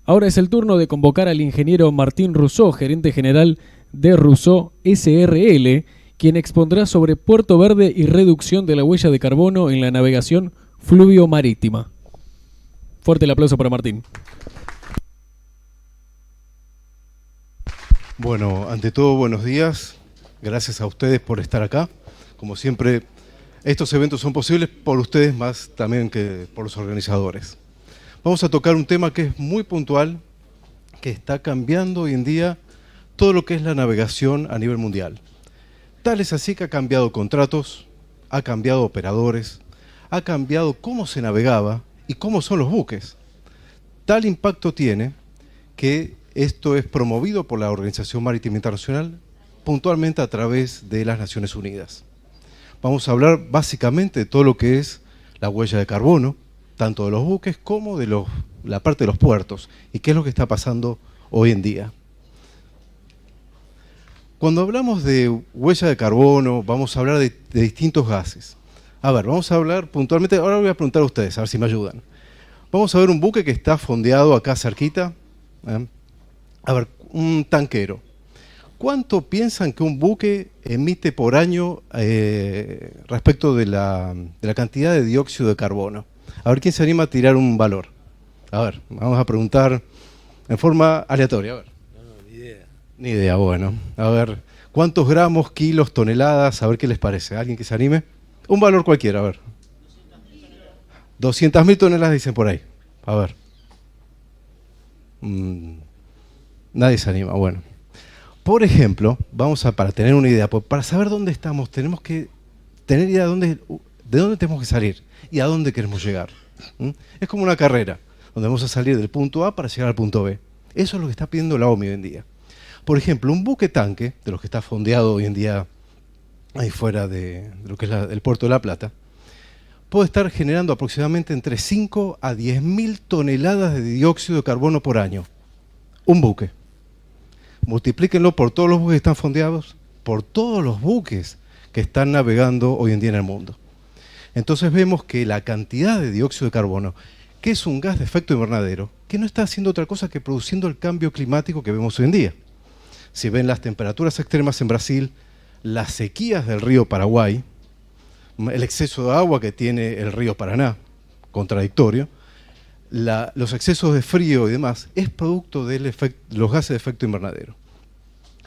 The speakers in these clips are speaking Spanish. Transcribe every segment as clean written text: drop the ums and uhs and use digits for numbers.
Ahora es el turno de convocar al ingeniero Martín Rousseau, gerente general de Rousseau SRL, quien expondrá sobre Puerto Verde y reducción de la huella de carbono en la navegación fluvio-marítima. Fuerte el aplauso para Martín. Bueno, ante todo, buenos días. Gracias a ustedes por estar acá. Como siempre, estos eventos son posibles por ustedes más también que por los organizadores. Vamos a tocar un tema que es muy puntual, que está cambiando hoy en día todo lo que es la navegación a nivel mundial. Tal es así que ha cambiado contratos, ha cambiado operadores, ha cambiado cómo se navegaba y cómo son los buques. Tal impacto tiene que esto es promovido por la Organización Marítima Internacional, puntualmente a través de las Naciones Unidas. Vamos a hablar básicamente de todo lo que es la huella de carbono, tanto de los buques como de la parte de los puertos, y qué es lo que está pasando hoy en día. Cuando hablamos de huella de carbono, vamos a hablar de distintos gases. A ver, vamos a hablar puntualmente, ahora voy a preguntar a ustedes, a ver si me ayudan. Vamos a ver un buque que está fondeado acá cerquita. A ver, un tanquero. ¿Cuánto piensan que un buque emite por año respecto de la cantidad de dióxido de carbono? A ver, ¿quién se anima a tirar un valor? A ver, vamos a preguntar en forma aleatoria. A ver. No, ni idea. Ni idea, bueno. A ver, ¿cuántos gramos, kilos, toneladas? A ver qué les parece. ¿Alguien que se anime? Un valor cualquiera, a ver. 200.000 toneladas dicen por ahí. A ver. Nadie se anima, bueno. Por ejemplo, para tener una idea, para saber dónde estamos, tenemos que tener idea de dónde tenemos que salir y a dónde queremos llegar. Es como una carrera, donde vamos a salir del punto A para llegar al punto B. Eso es lo que está pidiendo la OMI hoy en día. Por ejemplo, un buque tanque, de los que está fondeado hoy en día ahí fuera de lo que es el puerto de La Plata, puede estar generando aproximadamente entre 5 a 10.000 toneladas de dióxido de carbono por año. Un buque. Multiplíquenlo por todos los buques que están fondeados, por todos los buques que están navegando hoy en día en el mundo. Entonces vemos que la cantidad de dióxido de carbono, que es un gas de efecto invernadero, que no está haciendo otra cosa que produciendo el cambio climático que vemos hoy en día. Si ven las temperaturas extremas en Brasil, las sequías del río Paraguay, el exceso de agua que tiene el río Paraná, contradictorio, los excesos de frío y demás, es producto de los gases de efecto invernadero.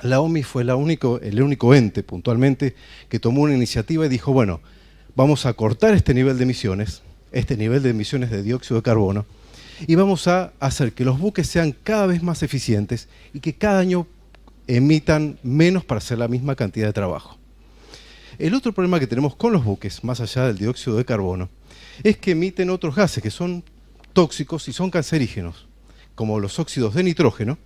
La OMI fue el único ente, puntualmente, que tomó una iniciativa y dijo, bueno, vamos a cortar este nivel de emisiones de dióxido de carbono, y vamos a hacer que los buques sean cada vez más eficientes y que cada año emitan menos para hacer la misma cantidad de trabajo. El otro problema que tenemos con los buques, más allá del dióxido de carbono, es que emiten otros gases que son tóxicos y son cancerígenos, como los óxidos de nitrógeno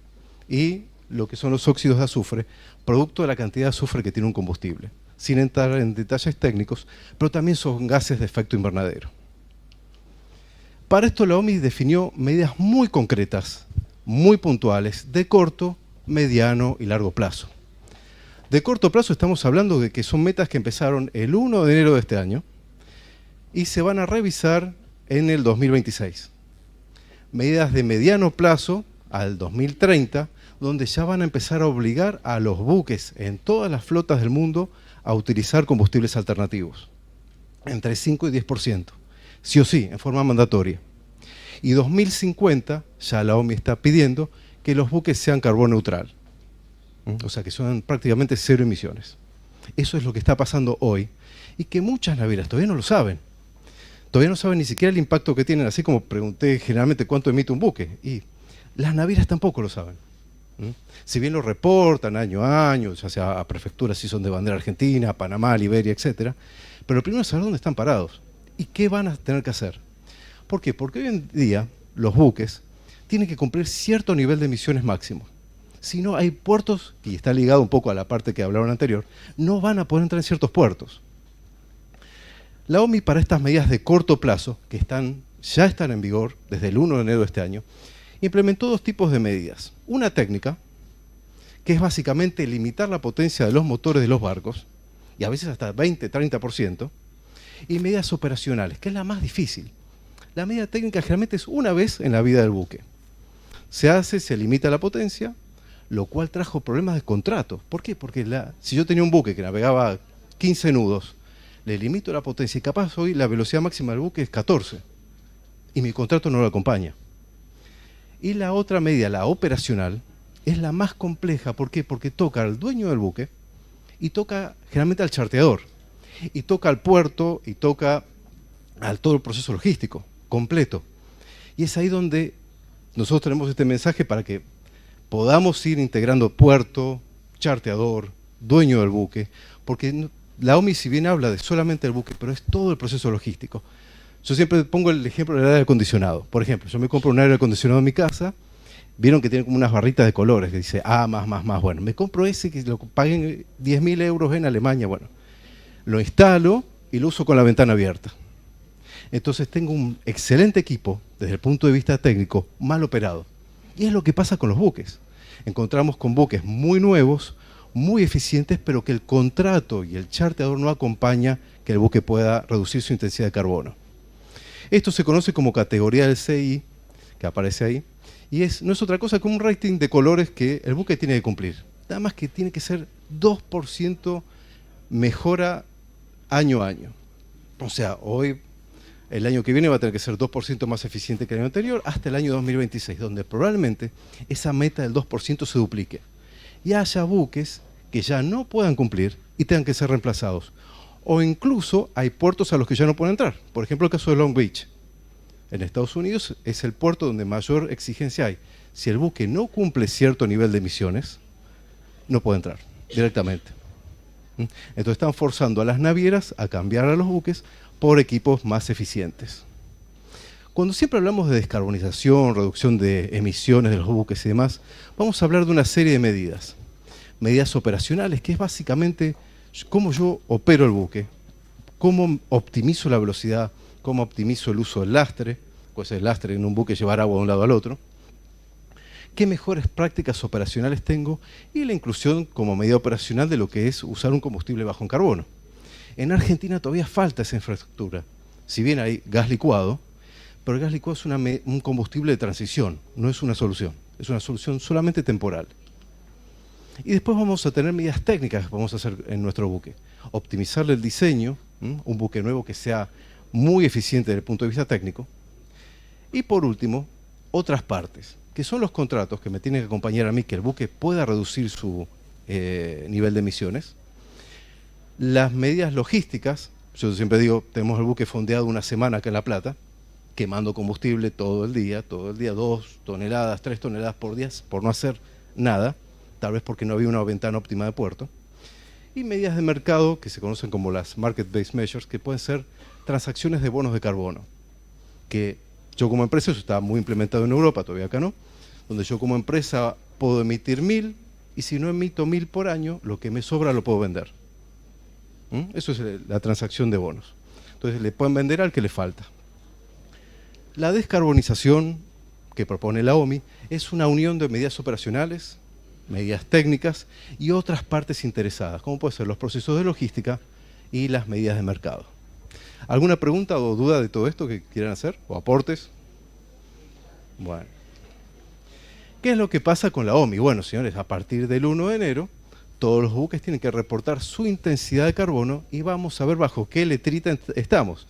y lo que son los óxidos de azufre, producto de la cantidad de azufre que tiene un combustible, sin entrar en detalles técnicos, pero también son gases de efecto invernadero. Para esto la OMI definió medidas muy concretas, muy puntuales, de corto, mediano y largo plazo. De corto plazo estamos hablando de que son metas que empezaron el 1 de enero de este año y se van a revisar en el 2026. Medidas de mediano plazo al 2030, donde ya van a empezar a obligar a los buques en todas las flotas del mundo a utilizar combustibles alternativos, entre 5 y 10%, sí o sí, en forma mandatoria. Y 2050, ya la OMI está pidiendo que los buques sean carbono neutral, o sea que son prácticamente cero emisiones. Eso es lo que está pasando hoy y que muchas navieras todavía no lo saben. Todavía no saben ni siquiera el impacto que tienen, así como pregunté generalmente cuánto emite un buque. Y las navieras tampoco lo saben. Si bien lo reportan año a año, ya sea a prefecturas si son de bandera argentina, Panamá, Liberia, etc. Pero lo primero es saber dónde están parados y qué van a tener que hacer. ¿Por qué? Porque hoy en día los buques tienen que cumplir cierto nivel de emisiones máximo. Si no, hay puertos, y está ligado un poco a la parte que hablaron anterior, no van a poder entrar en ciertos puertos. La OMI para estas medidas de corto plazo, que ya están en vigor desde el 1 de enero de este año, implementó dos tipos de medidas. Una técnica, que es básicamente limitar la potencia de los motores de los barcos, y a veces hasta 20-30%, y medidas operacionales, que es la más difícil. La medida técnica generalmente es una vez en la vida del buque, se limita la potencia, lo cual trajo problemas de contrato. ¿Por qué? Porque si yo tenía un buque que navegaba 15 nudos, le limito la potencia y capaz hoy la velocidad máxima del buque es 14 y mi contrato no lo acompaña. Y la otra medida, la operacional, es la más compleja. ¿Por qué? Porque toca al dueño del buque y toca generalmente al charteador y toca al puerto y toca a todo el proceso logístico completo. Y es ahí donde nosotros tenemos este mensaje para que podamos ir integrando puerto, charteador, dueño del buque, porque la OMI si bien habla de solamente el buque, pero es todo el proceso logístico. Yo siempre pongo el ejemplo del aire acondicionado. Por ejemplo, yo me compro un aire acondicionado en mi casa, vieron que tiene como unas barritas de colores que dice A, más. Bueno, me compro ese que lo paguen 10.000 euros en Alemania. Bueno, lo instalo y lo uso con la ventana abierta. Entonces tengo un excelente equipo desde el punto de vista técnico, mal operado. Y es lo que pasa con los buques. Encontramos con buques muy nuevos, muy eficientes, pero que el contrato y el charteador no acompaña que el buque pueda reducir su intensidad de carbono. Esto se conoce como categoría del CI, que aparece ahí, y no es otra cosa que un rating de colores que el buque tiene que cumplir. Nada más que tiene que ser 2% mejora año a año. O sea, hoy, el año que viene va a tener que ser 2% más eficiente que el año anterior hasta el año 2026, donde probablemente esa meta del 2% se duplique. Y haya buques que ya no puedan cumplir y tengan que ser reemplazados. O incluso hay puertos a los que ya no pueden entrar. Por ejemplo, el caso de Long Beach. En Estados Unidos es el puerto donde mayor exigencia hay. Si el buque no cumple cierto nivel de emisiones, no puede entrar directamente. Entonces están forzando a las navieras a cambiar a los buques por equipos más eficientes. Cuando siempre hablamos de descarbonización, reducción de emisiones de los buques y demás, vamos a hablar de una serie de medidas. Medidas operacionales, que es básicamente cómo yo opero el buque, cómo optimizo la velocidad, cómo optimizo el uso del lastre, pues el lastre en un buque llevar agua de un lado al otro, qué mejores prácticas operacionales tengo y la inclusión como medida operacional de lo que es usar un combustible bajo en carbono. En Argentina todavía falta esa infraestructura. Si bien hay gas licuado, pero el gas licuado es un combustible de transición, no es una solución solamente temporal. Y después vamos a tener medidas técnicas que vamos a hacer en nuestro buque. Optimizarle el diseño, un buque nuevo que sea muy eficiente desde el punto de vista técnico. Y por último, otras partes, que son los contratos que me tienen que acompañar a mí, que el buque pueda reducir su nivel de emisiones. Las medidas logísticas, yo siempre digo, tenemos el buque fondeado una semana acá en La Plata, quemando combustible todo el día, 2 toneladas, 3 toneladas por día, por no hacer nada, tal vez porque no había una ventana óptima de puerto. Y medidas de mercado que se conocen como las market-based measures, que pueden ser transacciones de bonos de carbono, que yo como empresa, eso está muy implementado en Europa, todavía acá no, donde yo como empresa puedo emitir 1.000 y si no emito 1.000 por año, lo que me sobra lo puedo vender. Eso es la transacción de bonos. Entonces le pueden vender al que le falta. La descarbonización que propone la OMI es una unión de medidas operacionales, medidas técnicas y otras partes interesadas, como pueden ser los procesos de logística y las medidas de mercado. ¿Alguna pregunta o duda de todo esto que quieran hacer? ¿O aportes? Bueno. ¿Qué es lo que pasa con la OMI? Bueno, señores, a partir del 1 de enero, todos los buques tienen que reportar su intensidad de carbono y vamos a ver bajo qué letrita estamos.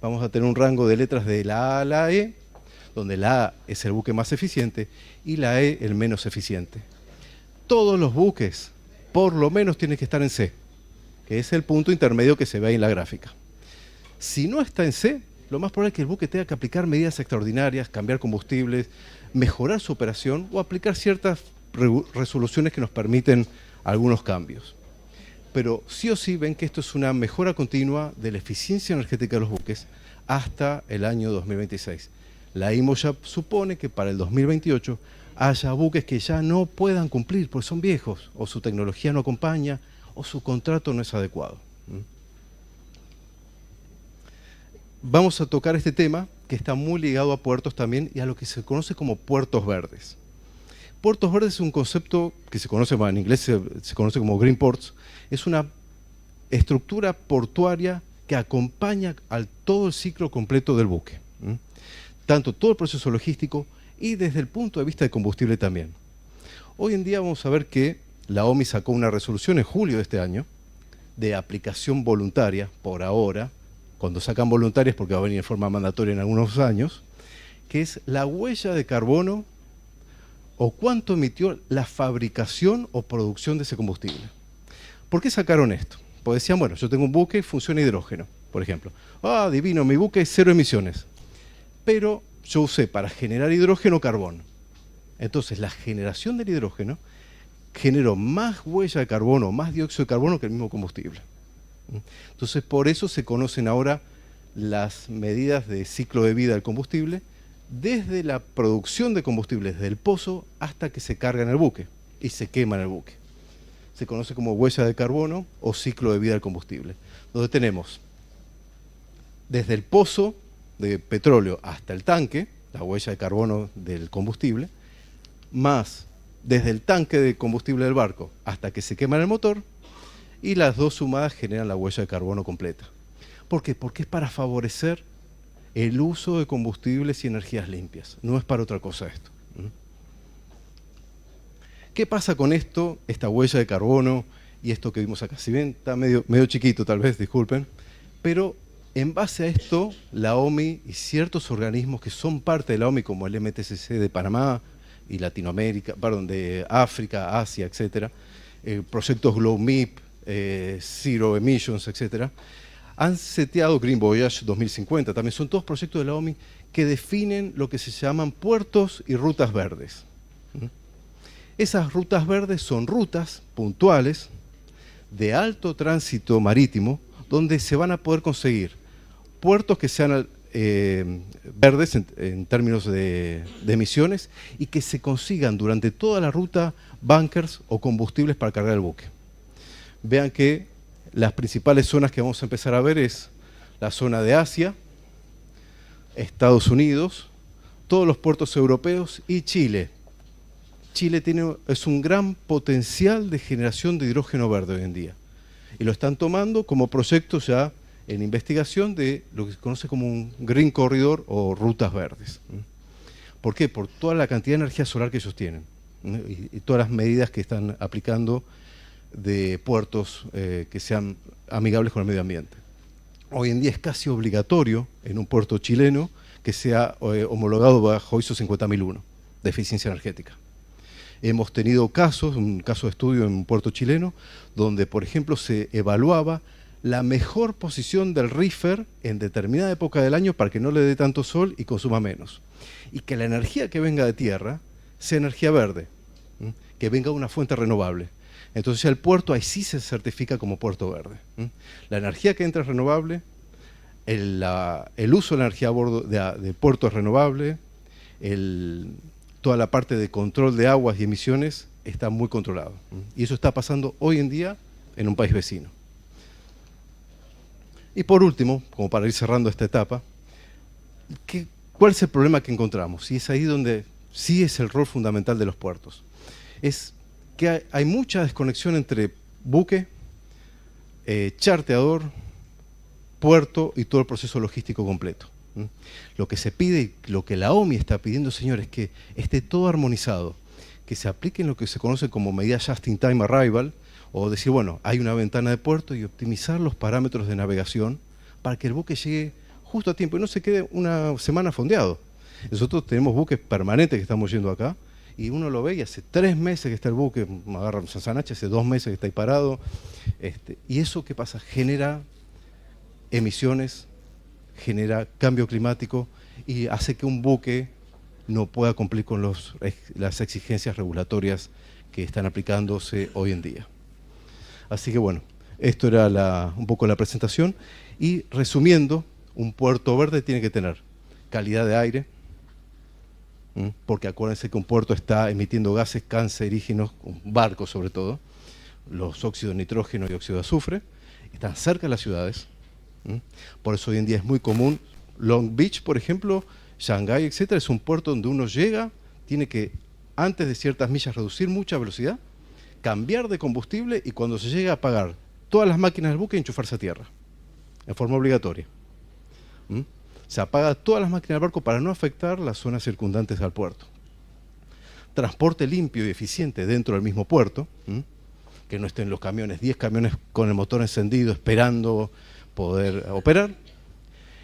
Vamos a tener un rango de letras de la A a la E, donde la A es el buque más eficiente y la E el menos eficiente. Todos los buques, por lo menos, tienen que estar en C, que es el punto intermedio que se ve ahí en la gráfica. Si no está en C, lo más probable es que el buque tenga que aplicar medidas extraordinarias, cambiar combustibles, mejorar su operación o aplicar ciertas resoluciones que nos permiten algunos cambios. Pero sí o sí ven que esto es una mejora continua de la eficiencia energética de los buques hasta el año 2026. La IMO ya supone que para el 2028 haya buques que ya no puedan cumplir porque son viejos, o su tecnología no acompaña, o su contrato no es adecuado. Vamos a tocar este tema que está muy ligado a puertos también y a lo que se conoce como puertos verdes. Puertos verdes es un concepto que se conoce, en inglés se conoce como green ports. Es una estructura portuaria que acompaña al todo el ciclo completo del buque. Tanto todo el proceso logístico y desde el punto de vista de combustible también. Hoy en día vamos a ver que la OMI sacó una resolución en julio de este año de aplicación voluntaria, por ahora, cuando sacan voluntarias porque va a venir en forma mandatoria en algunos años, que es la huella de carbono o cuánto emitió la fabricación o producción de ese combustible. ¿Por qué sacaron esto? Pues decían, bueno, yo tengo un buque y funciona hidrógeno, por ejemplo. Ah, divino, mi buque es 0 emisiones. Pero yo usé para generar hidrógeno carbón. Entonces la generación del hidrógeno generó más huella de carbono, más dióxido de carbono que el mismo combustible. Entonces por eso se conocen ahora las medidas de ciclo de vida del combustible, desde la producción de combustible, desde el pozo hasta que se carga en el buque y se quema en el buque. Se conoce como huella de carbono o ciclo de vida del combustible, donde tenemos desde el pozo de petróleo hasta el tanque, la huella de carbono del combustible, más desde el tanque de combustible del barco hasta que se quema en el motor, y las dos sumadas generan la huella de carbono completa. ¿Por qué? Porque es para favorecer el uso de combustibles y energías limpias. No es para otra cosa esto. ¿Qué pasa con esto, esta huella de carbono y esto que vimos acá? Si bien está medio chiquito tal vez, disculpen, pero en base a esto, la OMI y ciertos organismos que son parte de la OMI, como el MTCC de Panamá y Latinoamérica, perdón, de África, Asia, etcétera, proyectos GlowMIP, Zero Emissions, etcétera, han seteado Green Voyage 2050. También son todos proyectos de la OMI que definen lo que se llaman puertos y rutas verdes. Esas rutas verdes son rutas puntuales de alto tránsito marítimo donde se van a poder conseguir puertos que sean verdes en términos de emisiones y que se consigan durante toda la ruta bunkers o combustibles para cargar el buque. Vean que las principales zonas que vamos a empezar a ver es la zona de Asia, Estados Unidos, todos los puertos europeos y Chile. Chile es un gran potencial de generación de hidrógeno verde hoy en día. Y lo están tomando como proyecto ya en investigación de lo que se conoce como un Green Corridor o rutas verdes. ¿Por qué? Por toda la cantidad de energía solar que ellos tienen y todas las medidas que están aplicando de puertos que sean amigables con el medio ambiente. Hoy en día es casi obligatorio en un puerto chileno que sea homologado bajo ISO 50001 de eficiencia energética. Hemos tenido casos, un caso de estudio en un puerto chileno, donde, por ejemplo, se evaluaba la mejor posición del reefer en determinada época del año para que no le dé tanto sol y consuma menos. Y que la energía que venga de tierra sea energía verde, que venga de una fuente renovable. Entonces el puerto ahí sí se certifica como puerto verde. La energía que entra es renovable, el uso de la energía a bordo del puerto es renovable, toda la parte de control de aguas y emisiones está muy controlado. Y eso está pasando hoy en día en un país vecino. Y por último, como para ir cerrando esta etapa, ¿cuál es el problema que encontramos? Y es ahí donde sí es el rol fundamental de los puertos. Es que hay mucha desconexión entre buque, charteador, puerto y todo el proceso logístico completo. Lo que se pide y lo que la OMI está pidiendo, señores, es que esté todo armonizado, que se apliquen lo que se conoce como medida Just-in-Time Arrival, o decir, bueno, hay una ventana de puerto y optimizar los parámetros de navegación para que el buque llegue justo a tiempo y no se quede una semana fondeado. Nosotros tenemos buques permanentes que estamos yendo acá y uno lo ve y hace 3 meses que está el buque, agarra Sasanache, hace 2 meses que está ahí parado. Y eso, ¿qué pasa? Genera emisiones, genera cambio climático y hace que un buque no pueda cumplir con las exigencias regulatorias que están aplicándose hoy en día. Así que bueno, esto era un poco la presentación y resumiendo, un puerto verde tiene que tener calidad de aire, porque acuérdense que un puerto está emitiendo gases cancerígenos, un barco sobre todo, los óxidos de nitrógeno y óxido de azufre, están cerca de las ciudades. Por eso hoy en día es muy común, Long Beach, por ejemplo, Shanghái, etcétera, es un puerto donde uno llega, tiene que, antes de ciertas millas, reducir mucha velocidad, cambiar de combustible y cuando se llega a apagar todas las máquinas del buque, enchufarse a tierra, en forma obligatoria. Se apaga todas las máquinas del barco para no afectar las zonas circundantes al puerto. transporte limpio y eficiente dentro del mismo puerto, que no estén los camiones, 10 camiones con el motor encendido esperando poder operar.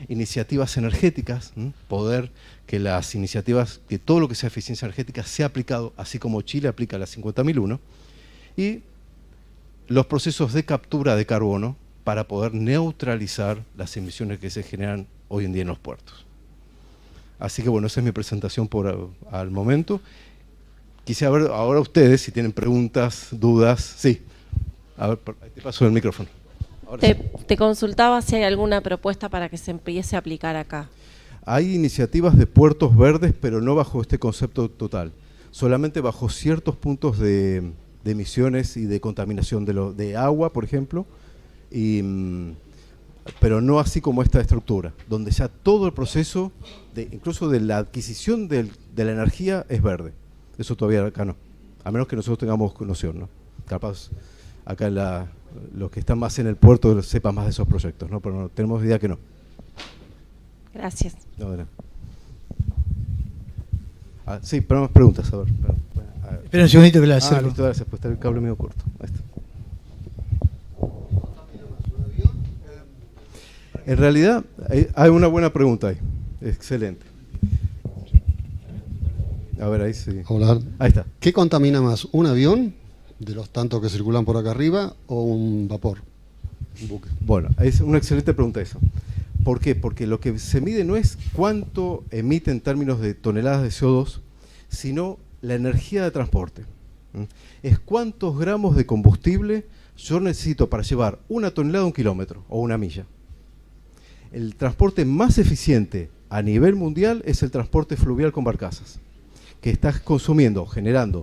Iniciativas energéticas, poder que las iniciativas, que todo lo que sea eficiencia energética sea aplicado, así como Chile aplica la 50.001, y los procesos de captura de carbono para poder neutralizar las emisiones que se generan hoy en día en los puertos. Así que bueno, esa es mi presentación al momento. Quisiera ver ahora ustedes si tienen preguntas, dudas. Sí, a ver, ahí te paso el micrófono. Te consultaba si hay alguna propuesta para que se empiece a aplicar acá. Hay iniciativas de puertos verdes, pero no bajo este concepto total, solamente bajo ciertos puntos de emisiones y de contaminación de agua, por ejemplo, pero no así como esta estructura, donde ya todo el proceso, incluso de la adquisición de la energía, es verde. Eso todavía acá no, a menos que nosotros tengamos noción, ¿no? Capaz acá los que están más en el puerto sepan más de esos proyectos, ¿no? Pero no, tenemos idea que no. Gracias. No, de nada. Sí, pero más preguntas, a ver. Espera un segundito que la acerco. Listo, gracias, pues está el cable medio corto. Ahí está. En realidad, hay una buena pregunta ahí. Excelente. A ver, ahí sí. Hola. Ahí está. ¿Qué contamina más, un avión, de los tantos que circulan por acá arriba, o un vapor, un buque? Bueno, es una excelente pregunta esa. ¿Por qué? Porque lo que se mide no es cuánto emite en términos de toneladas de CO2, sino la energía de transporte. Es cuántos gramos de combustible yo necesito para llevar una tonelada a 1 kilómetro o 1 milla. El transporte más eficiente a nivel mundial es el transporte fluvial con barcazas, que está consumiendo, generando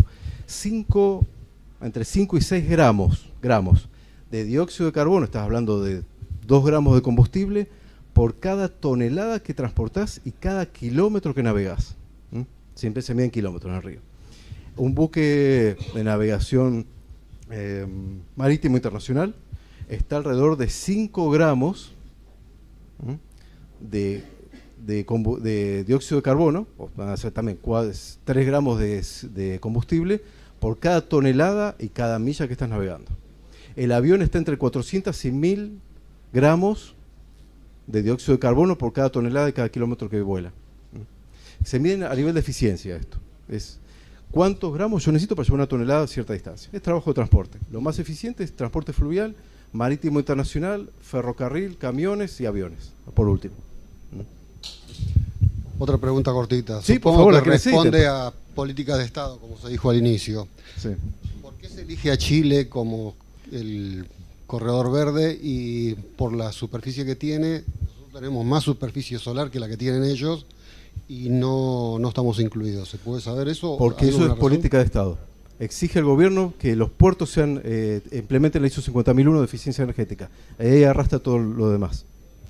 entre 5 y 6 gramos de dióxido de carbono, estás hablando de 2 gramos de combustible, por cada tonelada que transportás y cada kilómetro que navegás. Siempre se mide en kilómetros en el río. Un buque de navegación marítimo internacional está alrededor de 5 gramos de dióxido de carbono, o van a ser también 3 gramos de combustible por cada tonelada y cada milla que estás navegando. El avión está entre 400 y 1000 gramos de dióxido de carbono por cada tonelada y cada kilómetro que vuela. Se miden a nivel de eficiencia esto. Es cuántos gramos yo necesito para llevar una tonelada a cierta distancia. Es trabajo de transporte. Lo más eficiente es transporte fluvial, marítimo internacional, ferrocarril, camiones y aviones, por último. Otra pregunta cortita. Sí, Supongo por favor, que responde necesiten. a políticas de Estado, como se dijo al inicio. Sí. ¿Por qué se elige a Chile como el corredor verde y por la superficie que tiene? Nosotros tenemos más superficie solar que la que tienen ellos y no estamos incluidos. ¿Se puede saber eso? Porque eso es política de Estado. Exige el gobierno que los puertos implementen la ISO 50.001 de eficiencia energética. Ahí arrastra todo lo demás.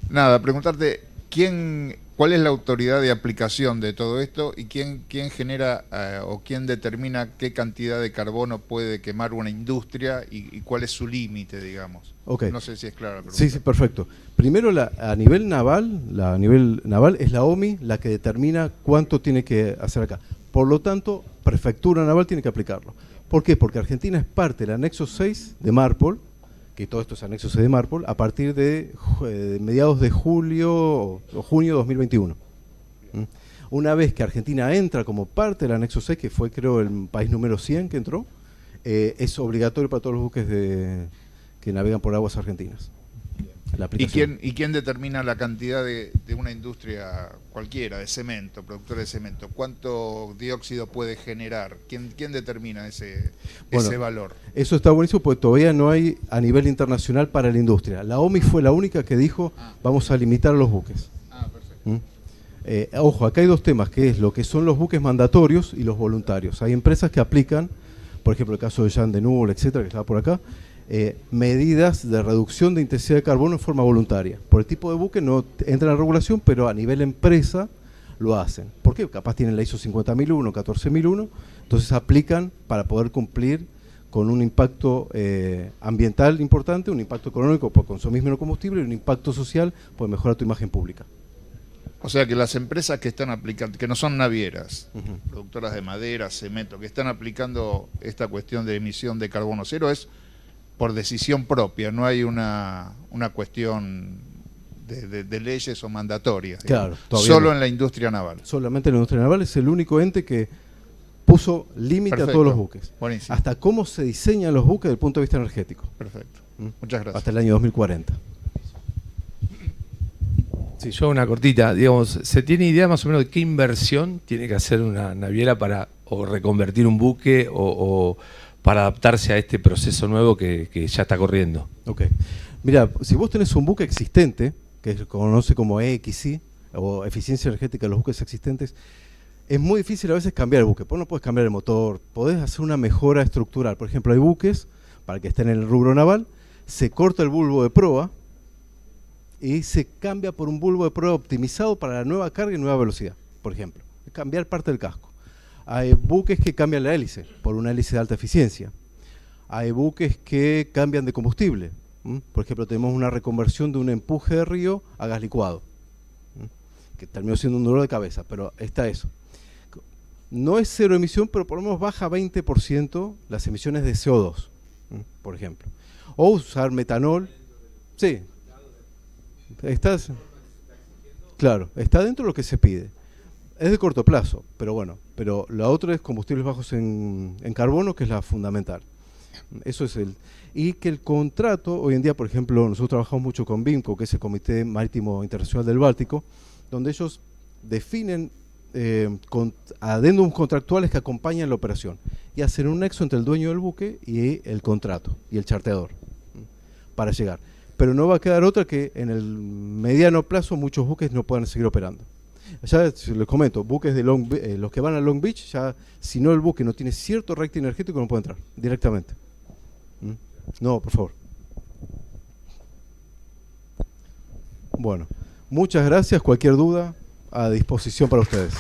Nada, preguntarte cuál es la autoridad de aplicación de todo esto y quién genera o quién determina qué cantidad de carbono puede quemar una industria y cuál es su límite, digamos. Okay. No sé si es clara la pregunta. Sí, perfecto. Primero, a nivel naval es la OMI la que determina cuánto tiene que hacer acá. Por lo tanto, Prefectura Naval tiene que aplicarlo. ¿Por qué? Porque Argentina es parte del anexo 6 de Marpol, que todo esto es anexo 6 de Marpol, a partir de mediados de julio o junio de 2021. Una vez que Argentina entra como parte del anexo 6, que fue creo el país número 100 que entró, es obligatorio para todos los buques que navegan por aguas argentinas. La aplicación. ¿Y quién determina la cantidad de una industria cualquiera, de cemento, productora de cemento? ¿Cuánto dióxido puede generar? ¿Quién determina ese valor? Eso está buenísimo porque todavía no hay a nivel internacional para la industria. La OMI fue la única que dijo vamos a limitar a los buques. Perfecto. Ojo, acá hay dos temas, que es lo que son los buques mandatorios y los voluntarios. Hay empresas que aplican, por ejemplo el caso de Jan de Null, etcétera, que estaba por acá, medidas de reducción de intensidad de carbono en forma voluntaria. Por el tipo de buque no entra en la regulación, pero a nivel empresa lo hacen. ¿Por qué? Capaz tienen la ISO 50.001, 14.001, entonces aplican para poder cumplir con un impacto ambiental importante, un impacto económico por consumir menos combustible y un impacto social por mejorar tu imagen pública. O sea que las empresas que están aplicando, que no son navieras, productoras de madera, cemento, que están aplicando esta cuestión de emisión de carbono cero, es por decisión propia, no hay una cuestión de leyes o mandatorias. Claro, solo no. en la industria naval. Solamente la industria naval es el único ente que puso límite a todos los buques. Buenísimo. Hasta cómo se diseñan los buques desde el punto de vista energético. Perfecto. Muchas gracias. Hasta el año 2040. Sí, yo una cortita, digamos, ¿se tiene idea más o menos de qué inversión tiene que hacer una naviera para o reconvertir un buque o para adaptarse a este proceso nuevo que ya está corriendo? Ok. Mira, si vos tenés un buque existente, que se conoce como EXI, o eficiencia energética de los buques existentes, es muy difícil a veces cambiar el buque. Vos no podés cambiar el motor, podés hacer una mejora estructural. Por ejemplo, hay buques, para que estén en el rubro naval, se corta el bulbo de proa y se cambia por un bulbo de proa optimizado para la nueva carga y nueva velocidad, por ejemplo. Cambiar parte del casco. Hay buques que cambian la hélice por una hélice de alta eficiencia. Hay buques que cambian de combustible. Por ejemplo, tenemos una reconversión de un empuje de río a gas licuado, que terminó siendo un dolor de cabeza, pero está eso. No es cero emisión, pero por lo menos baja 20% las emisiones de CO2, por ejemplo. O usar metanol. Sí. Claro, está dentro de lo que se pide. Es de corto plazo, pero bueno. Pero la otra es combustibles bajos en carbono, que es la fundamental. Eso es el... Y que el contrato, hoy en día, por ejemplo, nosotros trabajamos mucho con BIMCO, que es el Comité Marítimo Internacional del Báltico, donde ellos definen adendums contractuales que acompañan la operación y hacen un nexo entre el dueño del buque y el contrato y el charteador para llegar. Pero no va a quedar otra que en el mediano plazo muchos buques no puedan seguir operando. Ya les comento, buques de los que van a Long Beach, ya si no el buque no tiene cierto rating energético no puede entrar directamente. No, por favor. Bueno, muchas gracias. Cualquier duda, a disposición para ustedes.